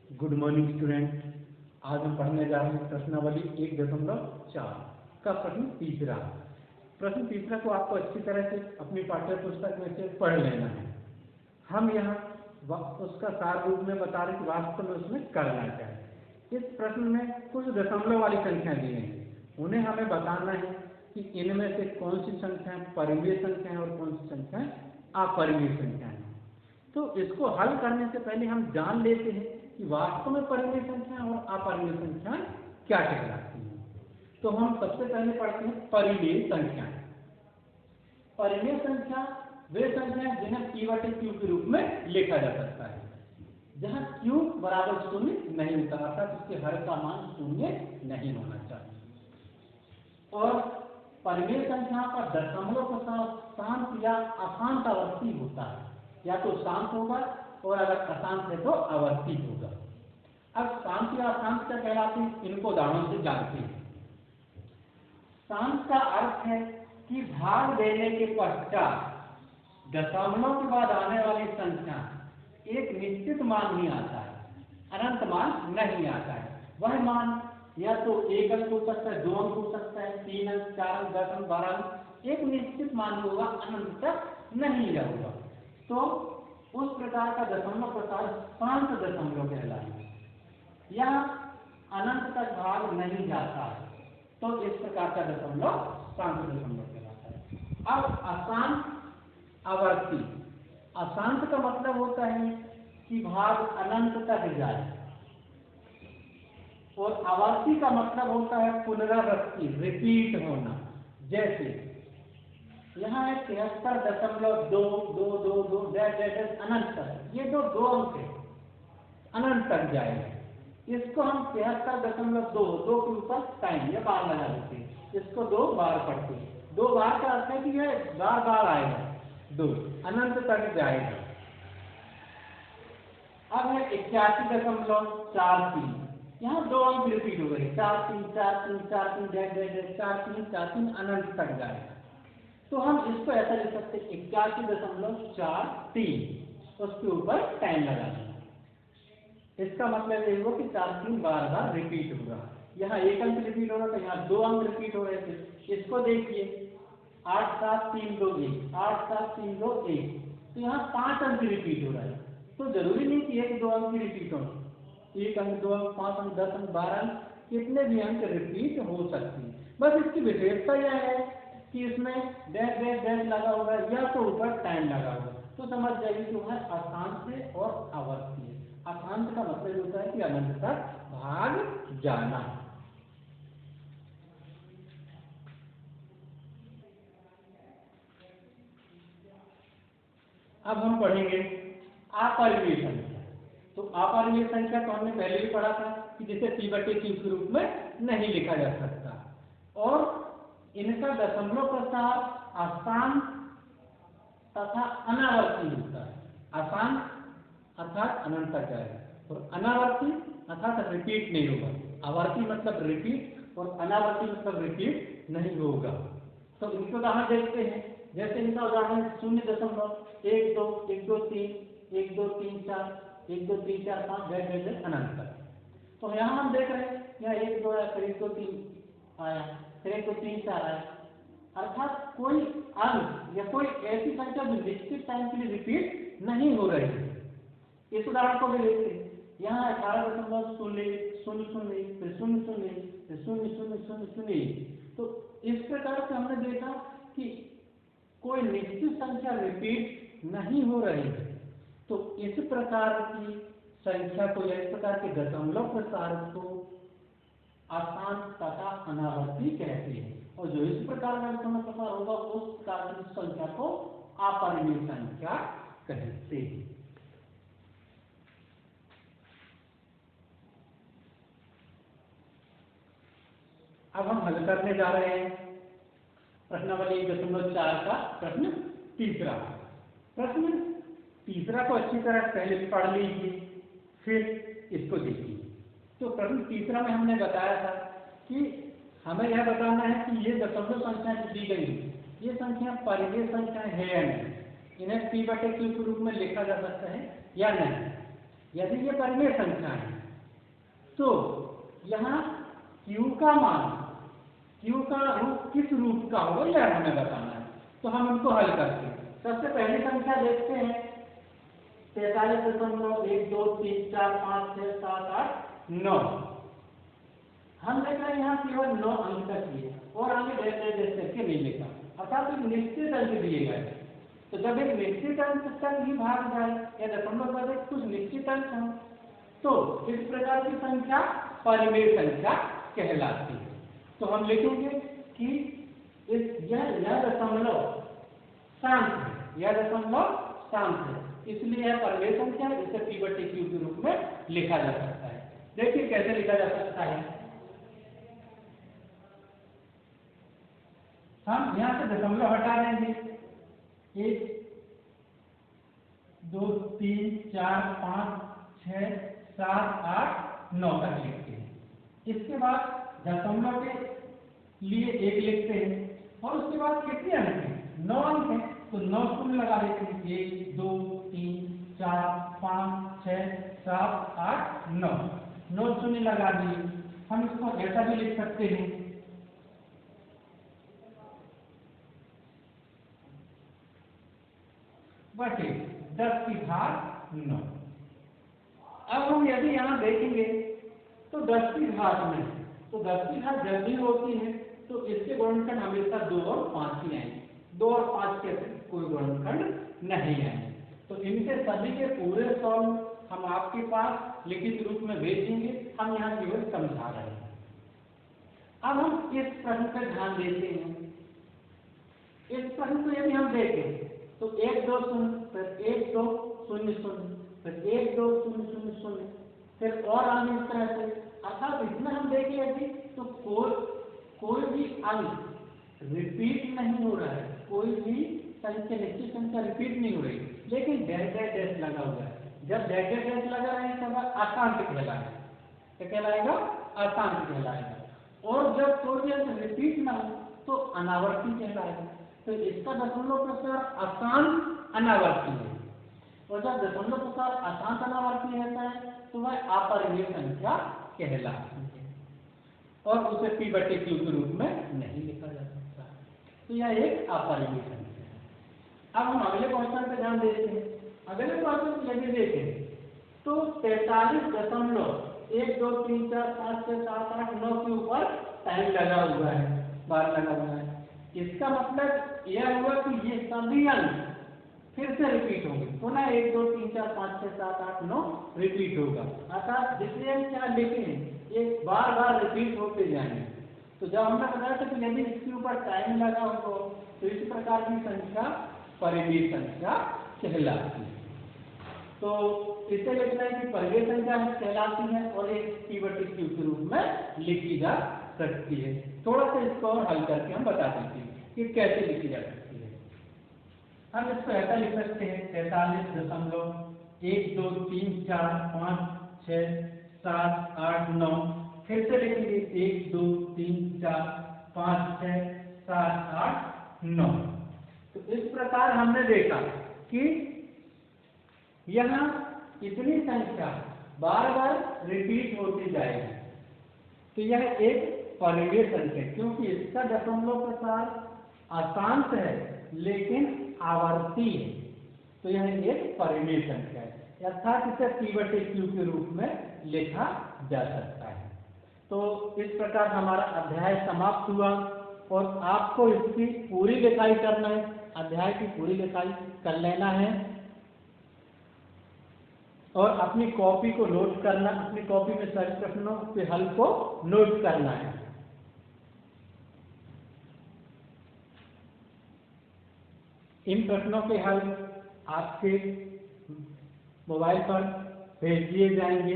Good morning student. आज हम पढ़ने जा रहे हैं प्रश्नावली 1.4 का प्रश्न तीसरा। प्रश्न तीसरा को आपको अच्छी तरह से अपनी पाठ्य पुस्तक में से पढ़ लेना है। हम यहाँ उसका सार रूप में बता रहे कि वास्तव में उसमें करना क्या है। इस प्रश्न में कुछ दशमलव वाली संख्या दी है, उन्हें हमें बताना है कि इनमें से कौन सी संख्याएं परिमेय संख्या है और कौन सी संख्याएं अपरिमेय संख्या है। तो इसको हल करने से पहले हम जान लेते हैं कि वास्तव में परिमेय संख्या और अपरिमेय संख्या क्या कहलाती है। तो हम सबसे पहले पढ़ते हैं परिमेय संख्या। परिमेय संख्या वे संख्या जिन्हें p/q के रूप में लिखा जा सकता है, जहां q बराबर 0 नहीं होता, अर्थात उसके हर का मान 0 नहीं होना चाहिए। और परिमेय संख्या का दशमलव का शांत या अशांत आवर्ती होता है, या तो शांत होगा और अगर अशांत है तो आवर्ती होगा। अब शांत या अशांत क्या कहलाते हैं, इनको उदाहरण से जानते हैं। शांत का अर्थ है कि भाग देने के पश्चात दशमलव के बाद आने वाली संख्या एक निश्चित मान ही आता है, अनंत मान नहीं आता है। वह मान या तो 1 अंक हो सकता है, 2 अंक हो सकता है, 3 अंक, 4 अंक, 10 अंक, 12 अंक, एक निश्चित मान होगा, अनंत तक नहीं जाऊंगा। तो उस प्रकार का दशमलव प्रकार शांत दशमलव कहलाएगा। यह अनंत तक भाग नहीं जाता है, तो इस प्रकार का दशमलव शांत दशमलव कहलाता है। अब अशांत आवर्ती। अशांत का मतलब होता है कि भाग अनंत तक जाए, और आवर्ती का मतलब होता है पुनरावृत्ति, रिपीट होना। जैसे यहाँ है 73.222 अनंत तक, ये तो 2 अंक है, अनंत तक जाएगा। इसको हम 73.22 के ऊपर टाइम या बार लगा देते हैं, इसको 2 बार पढ़ते हैं। 2 बार का अर्थ है कि यह बार बार आएगा, 2 अनंत तक जाएगा। अब है 81.43, यहाँ 2 अंक रिपीट हो गए, 4 3 4 3 4 3 4 3 4 3 अनंत तक जाएगा। तो हम इसको ऐसा लिख सकते हैं 81.43, उसके ऊपर टाइम लगा देंगे। इसका मतलब ये हुआ कि 4 3 बार बार रिपीट होगा। यहाँ 1 अंक रिपीट हो रहा था, यहाँ 2 अंक रिपीट हो रहे थे। इसको देखिए 8 7 3 2 1, 8 7 3 2 1, तो यहाँ 5 अंक रिपीट हो रहा है। तो जरूरी नहीं कि 1 2 अंक रिपीट हो, 1 अंक 2 अंक 5 अंक 10 अंक 12 अंक, कितने भी अंक रिपीट हो सकती है। बस इसकी विशेषता यह है कि इसमें डैश डैश डैश लगा होगा या तो ऊपर टाइम लगा होगा, तो समझ जाइए कि वह अशांत है और आवर्ती है। अशांत का मतलब होता है कि अनंत तक भाग जाना। अब हम पढ़ेंगे अपरिमेय संख्या। तो अपरिमेय संख्या तो हमने पहले भी पढ़ा था कि जिसे p/q के रूप में नहीं लिखा जा सकता, और इनका दशमलव प्रसार अशांत तथा अनावर्ती होता है। अशांत अर्थात अनंत तक जाएगा, और अनावर्ती अर्थात रिपीट नहीं होगा। आवर्ती मतलब रिपीट और अनावर्ती मतलब रिपीट नहीं होगा। तो इनके उदाहरण देखते हैं। जैसे इनका उदाहरण 0.1 2 1 2 3 1 2 3 4 1 2 3 4 5 जैसे अनंत तक। तो यहाँ हम देख रहे हैं यहाँ 1 2 आया, फिर 1 2 3 आया, फिर 1 2 3 4 आया, अर्थात कोई अंक या कोई ऐसी संख्या जो निश्चित टाइम के लिए रिपीट नहीं हो रही है। इस उदाहरण को भी देखते हैं। यहाँ 18.0 0 0 फिर 0 0 फिर 0 0 0 0। तो इस प्रकार से हमने देखा कि कोई निश्चित संख्या रिपीट नहीं हो रही है। तो इस प्रकार की संख्या को या इस प्रकार के दशमलव प्रसार को अशांत तथा अनावर्ती कहते हैं, और जो इस प्रकार का दशमलव प्रसार होगा उस प्रकार की संख्या को अपरिमेय संख्या कहते हैं। अब हम हल करने जा रहे हैं प्रश्नावली 1.4 का प्रश्न तीसरा। प्रश्न तीसरा को अच्छी तरह पहले पढ़ लीजिए, फिर इसको देखिए। तो प्रश्न तीसरा में हमने बताया था कि हमें यह बताना है कि ये दशमलव संख्या जो दी गई ये संख्या परिमेय संख्या है या नहीं, इन्हें p/q के रूप में लिखा जा सकता है या नहीं। यदि ये परिमेय संख्या है तो यहाँ q का मान, q का रूप किस रूप का होगा यह हमें बताना है। तो हम उनको हल करते हैं। सबसे पहली संख्या देखते हैं 43.123456789। हम देख रहे हैं यहाँ केवल 9 अंक तक लिए और आगे डेश करके नहीं लिखा, अर्थात एक निश्चित अंक दिए गए। तो जब एक निश्चित अंक तक ही भाग जाए या दशमलव पद कुछ निश्चित अंक हो तो इस प्रकार की संख्या परिमेय संख्या कहलाती है। तो हम लिखेंगे कि यह दशमलव शांत है, यह दशमलव शांत है, इसलिए यह परिमेय संख्या, इसे p/q के रूप में लिखा जा सकता है। देखिए कैसे लिखा जा सकता है। हम यहाँ से दशमलव हटा देंगे, 1 2 3 4 5 6 7 8 9 तक लिखते हैं। इसके बाद दशमलव के लिए 1 लिखते हैं और उसके बाद कितने अंक हैं? 9 अंक हैं, तो 9 शून्य लगा देते हैं। 1 2 3 4 5 6 7 8 9 9 शून्य लगा दिए। हम इसको ऐसा भी लिख सकते हैं, बटे 10 की घात 9। अब हम यदि यहाँ देखेंगे तो 10 की घात में, तो 10 की घात जब भी होती है तो इसके गुणनखंड हमेशा 2 और 5 ही आएंगे। 2 और 5 के कोई गुणनखंड नहीं आएंगे। तो इनके सभी के पूरे सॉल्व हम आपके पास लिखित रूप में भेजेंगे, हम यहाँ केवल समझा रहे हैं। अब हम इस प्रश्न पर ध्यान देते हैं। इस प्रश्न को यदि हम देखें तो 1 2 0 फिर 1 2 0 0 फिर 1 2 0 0 0 फिर और आगे इस तरह से, अर्थात इसमें हम देखें यदि तो कोई भी अंक रिपीट नहीं हो रहा है, कोई भी संख्या निश्चित संख्या रिपीट नहीं हो रही, लेकिन डैश डैश डैश लगा हुआ है। जब डैश डैश डैश लगा रहे हैं तब अशांत कहलाएगा। क्या कहलाएगा? अशांत कहलाएगा। और जब कोई भी अंक रिपीट ना हो तो अनावर्ती कहलाएगा। तो इसका दशमलव प्रसार अशांत अनावर्ती है, और जब दशमलव प्रसार अशांत अनावर्ती रहता है तो वह अपरिमेय संख्या कहलाती है और उसे p/q के रूप में नहीं लिखा जा सकता। तो यह एक अपरिमेय संख्या है। अब हम अगले क्वेश्चन पे ध्यान देते हैं। अगले क्वेश्चन यदि देखें तो 43.1 2 3 4 5 6 7 8 9 के ऊपर टाइम लगा हुआ है, बार लगा हुआ है। इसका मतलब यह हुआ कि ये सभी अंक फिर से रिपीट होंगे, पुनः 1 2 3 4 5 6 7 8 9 रिपीट होगा, अर्थात जितने हम क्या लिखे हैं ये बार बार रिपीट होते जाएंगे। तो जब हमने बताया था कि यदि इसके ऊपर टाइम लगा हो तो इस प्रकार की संख्या परिमेय संख्या कहलाती है। तो इसे लिखना है कि परिमेय संख्या कहलाती है और एक p/q के रूप में लिखी जा सकती है। थोड़ा सा इसको और हल करके हम बता देते हैं कि कैसे लिखी जा सकती है। हम इसको ऐसा लिख सकते हैं 43.1 2 3 4 5 6 7 8 9, फिर से लिखेंगे 1 2 3 4 5 6 7 8 9। तो इस प्रकार हमने देखा कि यहाँ इतनी संख्या बार बार रिपीट होती जाएगी। तो यह एक परिमेय संख्या, क्योंकि इसका दशमलव प्रसार अशांत है लेकिन आवर्ती है, तो यह एक परिमेय संख्या है, अर्थात इसे p/q के रूप में लिखा जा सकता है। तो इस प्रकार हमारा अध्याय समाप्त हुआ और आपको इसकी पूरी लिखाई करना है, अध्याय की पूरी लिखाई कर लेना है और अपनी कॉपी को नोट करना, अपनी कॉपी में सभी प्रश्नों के हल को नोट करना है। इन प्रश्नों के हल आपके मोबाइल पर भेज दिए जाएंगे।